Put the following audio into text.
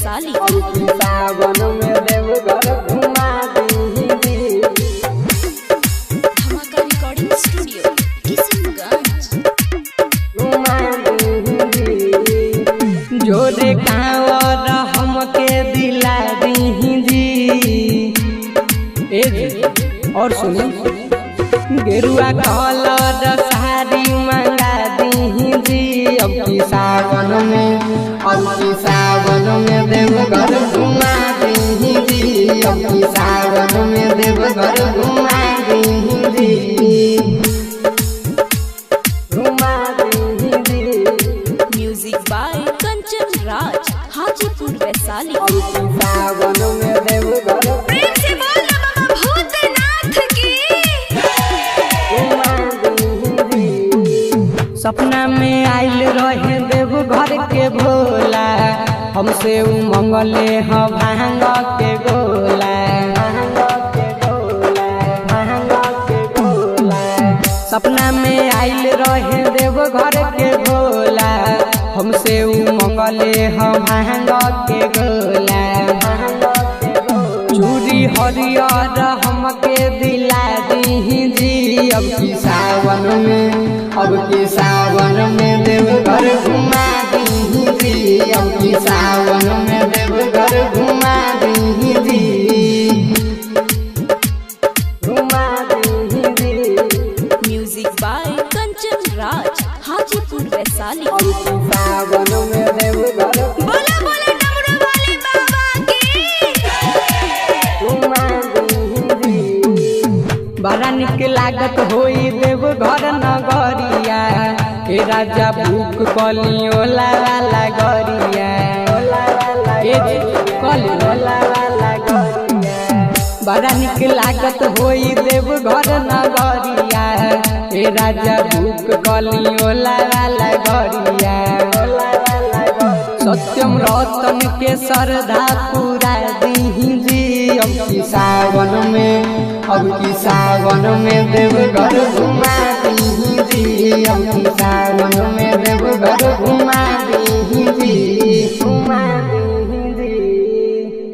वैशाली। सावन में देवघर घुमा दीजिए। धमाका रिकॉर्डिंग स्टूडियो किशनगंज। घुमा दीजिए। जोरे कांवर हमके दिला दीजिए। और सुनी गेरुआ कलर साड़ी मंगा दीजिए। अब की सावन में देवघर घुमा दीजिए। अब की सावन में देवघर घुमा दीजिए। घुमा दीजिए। Music by Kanchan Raj, Hajipur Vaishali. अब की सावन में देवघर प्रेम से बोल बाबा भूतनाथ की। सपना में आइल रहे देवघर के भोला, हमसे उ मंगले ह भांग के गोला। सपना में आइल रहे देवघर के भोला, हमसे उ मंगले ह भांग के गोला। चूड़ी हरियर हमके दिला दीजिए। अब की सावन में देवघर घुमा दीजिए। अब की सावन में देवघर घुमा दीजिए। घुमा दीजिए। Music by Kanchan Raj, Hajipur Vaishali. अब की सावन में देवघर बोला बोला डमरू वाले बाबा की। घुमा दीजिए। बड़ा निक लागत होई देवघर नगरिया। ए राजा भूख कलियोला वाला गरिया। बड़ा निक लागत होई देवघर नगरिया। ए राजा भूख कलियोला वाला गरिया। सत्यम रतन के श्रद्धा पूरा दीजिए। अब की सावन में देवघर घुमा दीजिए। अब की सावन में देवघर घुमा दीजिए।